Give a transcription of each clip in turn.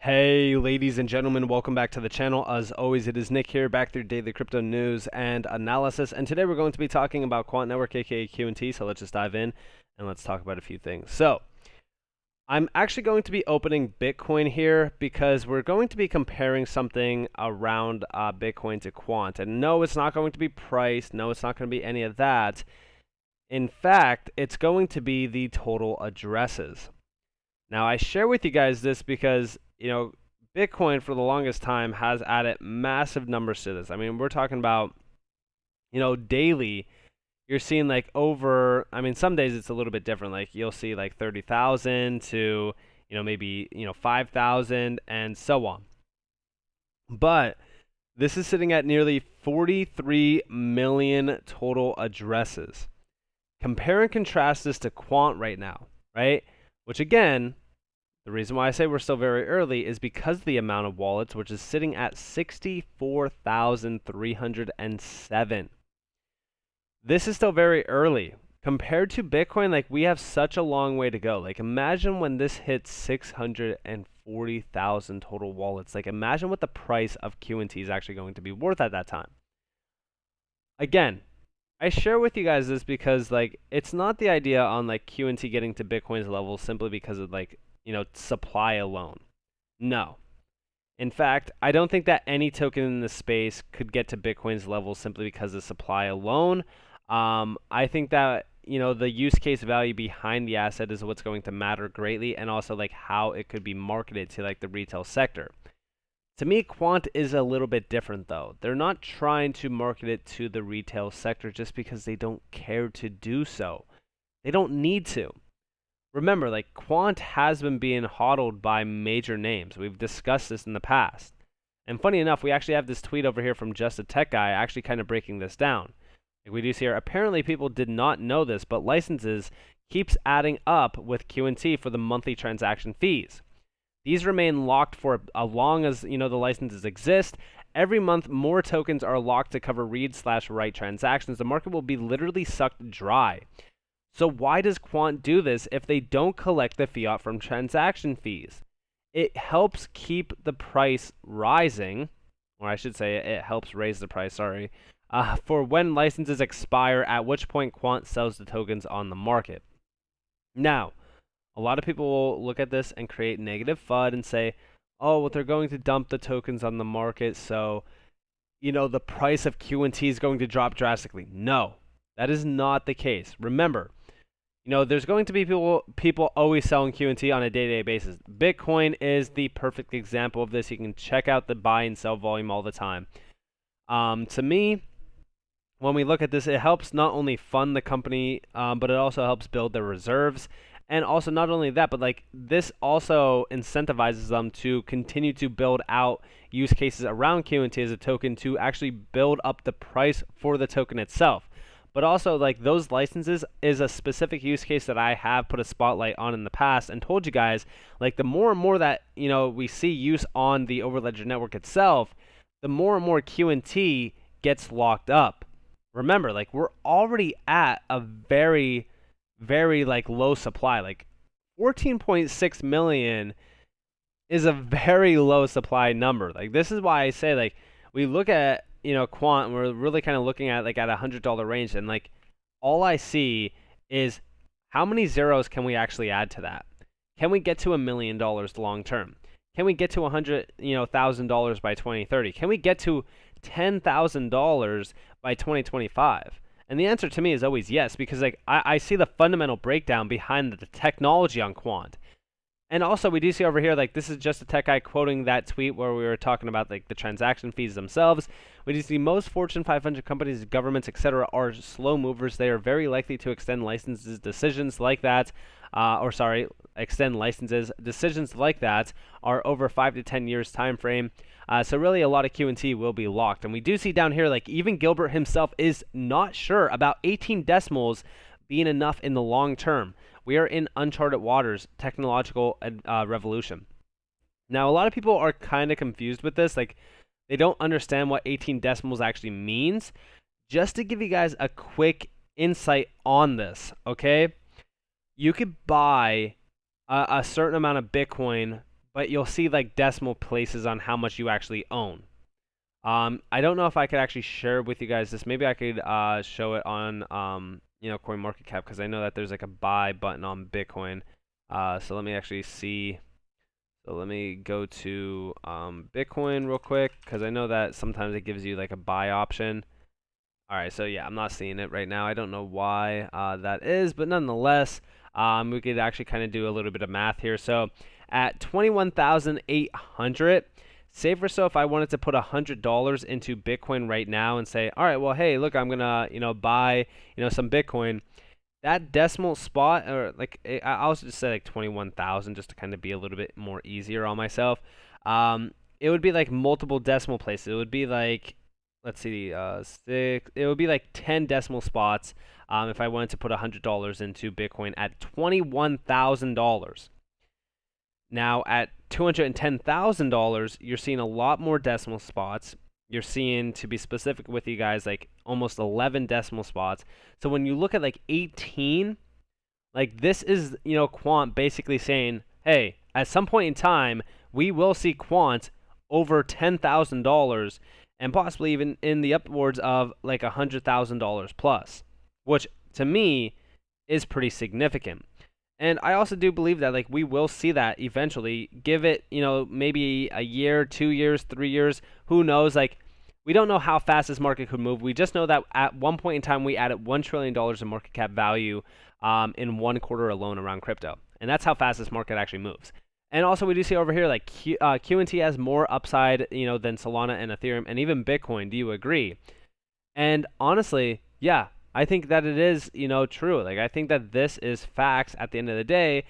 Hey ladies and gentlemen, welcome back to the channel. As always, it is Nick here, back through daily crypto news and analysis, and today we're going to be talking about Quant Network, aka QNT, so let's just dive in and let's talk about a few things. So, I'm actually going to be opening Bitcoin here because we're going to be comparing something around Bitcoin to Quant, and no, it's not going to be price, no, it's not going to be any of that. In fact, it's going to be the total addresses. Now, I share with you guys this because, Bitcoin for the longest time has added massive numbers to this. I mean, we're talking about, daily, you're seeing like over, I mean, some days it's a little bit different. Like you'll see like 30,000 to, maybe, 5,000 and so on. But this is sitting at nearly 43 million total addresses. Compare and contrast this to Quant right now, right? Which again, the reason why I say we're still very early is because of the amount of wallets, which is sitting at 64,307. This is still very early. Compared to Bitcoin, like we have such a long way to go. Like imagine when this hits 640,000 total wallets. Like imagine what the price of QNT is actually going to be worth at that time. Again, I share with you guys this because like it's not the idea on like QNT getting to Bitcoin's level simply because of like supply alone. No. In fact, I don't think that any token in the space could get to Bitcoin's level simply because of supply alone. I think that, the use case value behind the asset is what's going to matter greatly, and also like how it could be marketed to like the retail sector. To me, Quant is a little bit different though. They're not trying to market it to the retail sector just because they don't care to do so. They don't need to. Remember, like Quant has been being hodled by major names. We've discussed this in the past. And funny enough, we actually have this tweet over here from Just a Tech Guy actually kind of breaking this down. Like we do see here, apparently people did not know this, but licenses keeps adding up with QNT for the monthly transaction fees. These remain locked for as long as the licenses exist. Every month, more tokens are locked to cover read/write transactions. The market will be literally sucked dry. So why does Quant do this if they don't collect the fiat from transaction fees? It helps keep the price rising, or I should say it helps raise the price, for when licenses expire, at which point Quant sells the tokens on the market. Now, a lot of people will look at this and create negative FUD and say, oh, well, they're going to dump the tokens on the market, so, the price of QNT is going to drop drastically. No, that is not the case. Remember, there's going to be people always selling QNT on a day-to-day basis. Bitcoin is the perfect example of this. You can check out the buy and sell volume all the time. To me, when we look at this, it helps not only fund the company, but it also helps build their reserves. And also not only that, but like this also incentivizes them to continue to build out use cases around QNT as a token to actually build up the price for the token itself. But also, like, those licenses is a specific use case that I have put a spotlight on in the past and told you guys, like, the more and more that, we see use on the Overledger network itself, the more and more QNT gets locked up. Remember, like, we're already at a very, very, like, low supply. Like, 14.6 million is a very low supply number. Like, this is why I say, like, we look at Quant, and we're really kind of looking at like at $100 range, and like all I see is how many zeros can we actually add to that? Can we get to $1 million long term? Can we get to $100,000 by 2030? Can we get to $10,000 by 2025? And the answer to me is always yes, because like I see the fundamental breakdown behind the technology on Quant. And also, we do see over here, like, this is Just a Tech Guy quoting that tweet where we were talking about, like, the transaction fees themselves. We do see most Fortune 500 companies, governments, etc. are slow movers. They are very likely to extend licenses, decisions like that, extend licenses. Decisions like that are over 5 to 10 years time frame. So really, a lot of QNT will be locked. And we do see down here, like, even Gilbert himself is not sure about 18 decimals being enough in the long term. We are in uncharted waters, technological revolution. Now, a lot of people are kind of confused with this. Like, they don't understand what 18 decimals actually means. Just to give you guys a quick insight on this, okay? You could buy a certain amount of Bitcoin but you'll see like decimal places on how much you actually own. I don't know if I could actually share with you guys this. Maybe I could show it on CoinMarketCap, because I know that there's like a buy button on Bitcoin. So let me actually see. So let me go to Bitcoin real quick, because I know that sometimes it gives you like a buy option. All right, so yeah, I'm not seeing it right now. I don't know why that is, but nonetheless, we could actually kind of do a little bit of math here. So at 21,800, say for so if I wanted to put $100 into Bitcoin right now and say, all right, well, hey, look, I'm gonna buy some Bitcoin. That decimal spot, or like I'll just say like 21,000, just to kind of be a little bit more easier on myself. It would be like multiple decimal places. It would be like, let's see, six. It would be like 10 decimal spots. If I wanted to put $100 into Bitcoin at $21,000. Now at $210,000, you're seeing a lot more decimal spots. You're seeing, to be specific with you guys, like almost 11 decimal spots. So when you look at like 18, like this is, Quant basically saying, hey, at some point in time, we will see Quant over $10,000 and possibly even in the upwards of like $100,000 plus, which to me is pretty significant. And I also do believe that like we will see that eventually. Give it, maybe a year, 2 years, 3 years, who knows? Like we don't know how fast this market could move. We just know that at one point in time we added $1 trillion in market cap value in 1 quarter alone around crypto. And that's how fast this market actually moves. And also we do see over here like QNT has more upside, than Solana and Ethereum and even Bitcoin. Do you agree? And honestly, yeah, I think that it is, true. Like I think that this is facts at the end of the day,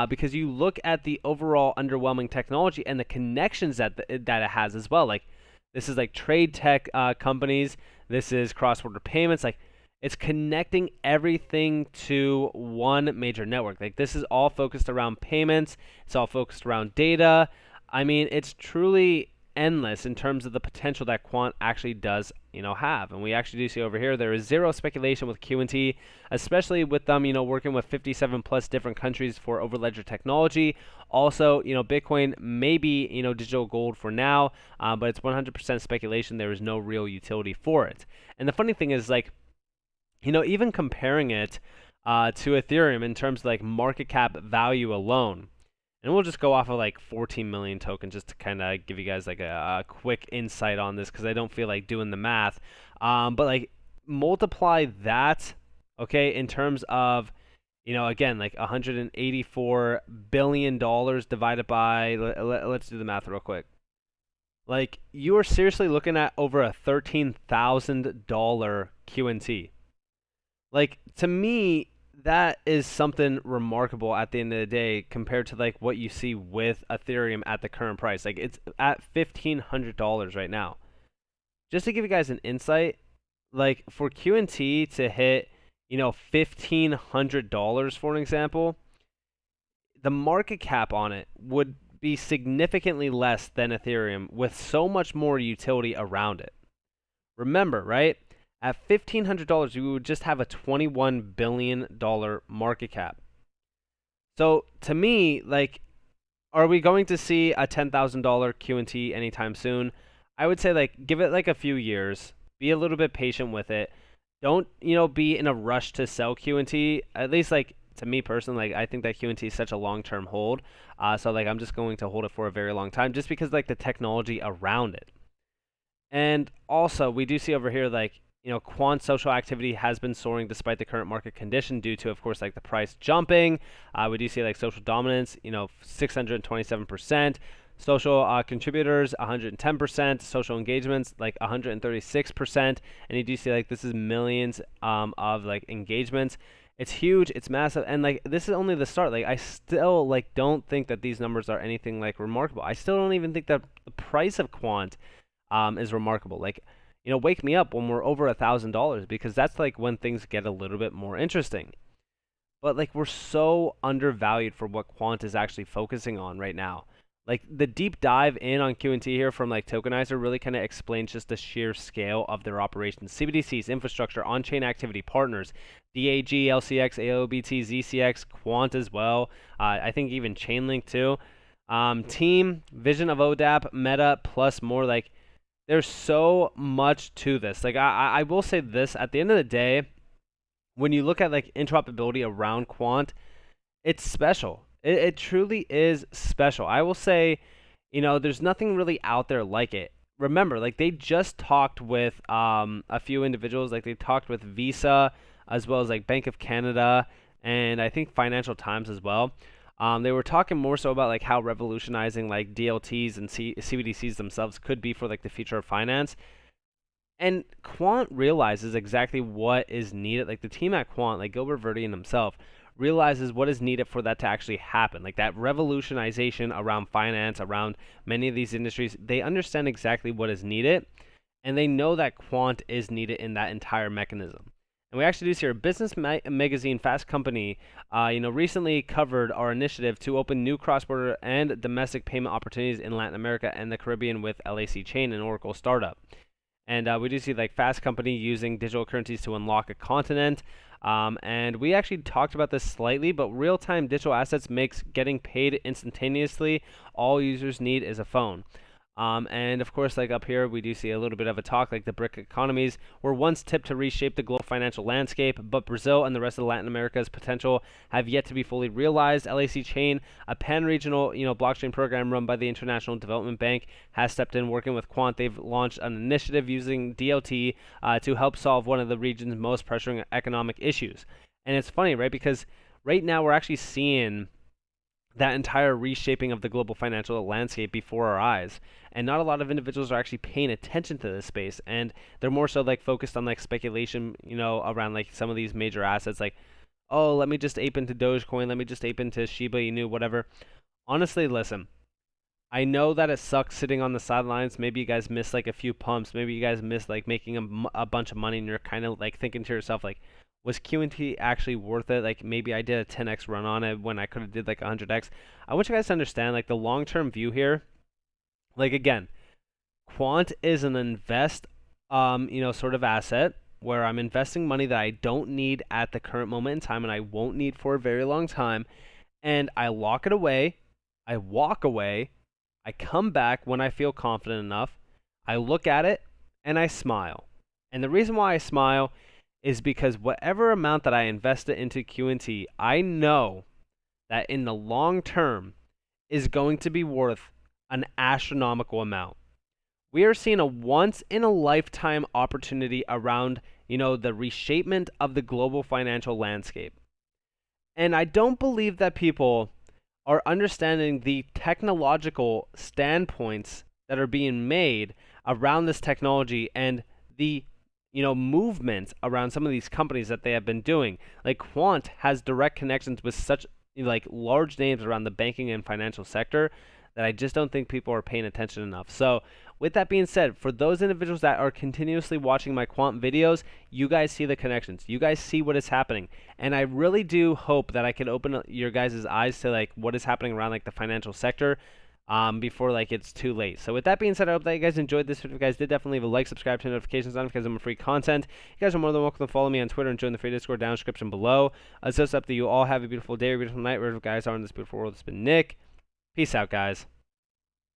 because you look at the overall underwhelming technology and the connections that it has as well. Like this is like trade tech companies. This is cross-border payments. Like it's connecting everything to one major network. Like this is all focused around payments. It's all focused around data. I mean, it's truly endless in terms of the potential that Quant actually does, have. And we actually do see over here there is zero speculation with QNT, especially with them, working with 57 plus different countries for overledger technology. Also, Bitcoin may be, digital gold for now, but it's 100% speculation. There is no real utility for it. And the funny thing is, like, even comparing it to Ethereum in terms of like market cap value alone. And we'll just go off of like 14 million tokens just to kind of give you guys like a quick insight on this, because I don't feel like doing the math. But like multiply that, okay, in terms of, again, like $184 billion divided by, let's do the math real quick. Like you are seriously looking at over a $13,000 QNT. Like to me, that is something remarkable at the end of the day compared to like what you see with Ethereum at the current price. Like it's at $1,500 right now. Just to give you guys an insight, like for QNT to hit, $1,500 for an example, the market cap on it would be significantly less than Ethereum with so much more utility around it. Remember, right? At $1,500, you would just have a $21 billion market cap. So to me, like, are we going to see a $10,000 QNT anytime soon? I would say like give it like a few years. Be a little bit patient with it. Don't, be in a rush to sell QNT. At least like to me personally, like I think that QNT is such a long-term hold. So like I'm just going to hold it for a very long time just because like the technology around it. And also we do see over here like Quant Social Activity has been soaring despite the current market condition due to, of course, like the price jumping. We do see like social dominance, 627%. Social contributors, 110%. Social engagements, like 136%. And you do see like this is millions of like engagements. It's huge. It's massive. And like this is only the start. Like I still like don't think that these numbers are anything like remarkable. I still don't even think that the price of Quant is remarkable. Like, wake me up when we're over $1,000, because that's like when things get a little bit more interesting. But like we're so undervalued for what Quant is actually focusing on right now. Like the deep dive in on QNT here from like Tokenizer really kind of explains just the sheer scale of their operations. CBDCs, infrastructure, on-chain activity, partners, DAG, LCX, AOBT, ZCX, Quant as well. I think even Chainlink too. Team, vision of ODAP, meta, plus more. Like, there's so much to this. Like, I will say this, at the end of the day, when you look at like interoperability around Quant, it's special. It truly is special. I will say, there's nothing really out there like it. Remember, like they just talked with a few individuals, like they talked with Visa as well as like Bank of Canada and I think Financial Times as well. They were talking more so about like how revolutionizing like DLTs and CBDCs themselves could be for like the future of finance. And Quant realizes exactly what is needed. Like the team at Quant, like Gilbert Verdian himself, realizes what is needed for that to actually happen. Like that revolutionization around finance, around many of these industries, they understand exactly what is needed, and they know that Quant is needed in that entire mechanism. And we actually do see our business magazine Fast Company, recently covered our initiative to open new cross-border and domestic payment opportunities in Latin America and the Caribbean with LAC Chain, an Oracle startup. And we do see like Fast Company using digital currencies to unlock a continent. And we actually talked about this slightly, but real-time digital assets makes getting paid instantaneously. All users need is a phone. And of course, like up here, we do see a little bit of a talk like the BRIC economies were once tipped to reshape the global financial landscape, but Brazil and the rest of Latin America's potential have yet to be fully realized. LAC Chain, a pan-regional, blockchain program run by the International Development Bank, has stepped in working with Quant. They've launched an initiative using DLT to help solve one of the region's most pressuring economic issues. And it's funny, right? Because right now we're actually seeing that entire reshaping of the global financial landscape before our eyes. And not a lot of individuals are actually paying attention to this space. And they're more so like focused on like speculation, around like some of these major assets like, oh, let me just ape into Dogecoin, let me just ape into Shiba Inu, whatever. Honestly, listen, I know that it sucks sitting on the sidelines. Maybe you guys miss like a few pumps. Maybe you guys miss like making a bunch of money and you're kind of like thinking to yourself like, was QNT actually worth it? Like maybe I did a 10x run on it when I could have did like 100x. I want you guys to understand like the long-term view here. Like again, Quant is an sort of asset where I'm investing money that I don't need at the current moment in time and I won't need for a very long time, and I lock it away. I walk away. I come back when I feel confident enough. I look at it and I smile. And the reason why I smile is because whatever amount that I invested into QNT, I know that in the long term is going to be worth an astronomical amount. We are seeing a once in a lifetime opportunity around, the reshapement of the global financial landscape. And I don't believe that people are understanding the technological standpoints that are being made around this technology and the movement around some of these companies that they have been doing. Like Quant has direct connections with such like large names around the banking and financial sector that I just don't think people are paying attention enough. So with that being said, for those individuals that are continuously watching my Quant videos, you guys see the connections. You guys see what is happening. And I really do hope that I can open your guys' eyes to like what is happening around like the financial sector before like it's too late. So with that being said, I hope that you guys enjoyed this. If you guys did, definitely leave a like, subscribe, turn notifications on because I'm a free content. You guys are more than welcome to follow me on Twitter and join the free Discord down in the description below. It's just up to you all. Have a beautiful day or beautiful night, wherever you guys are in this beautiful world. It's been Nick. Peace out, guys.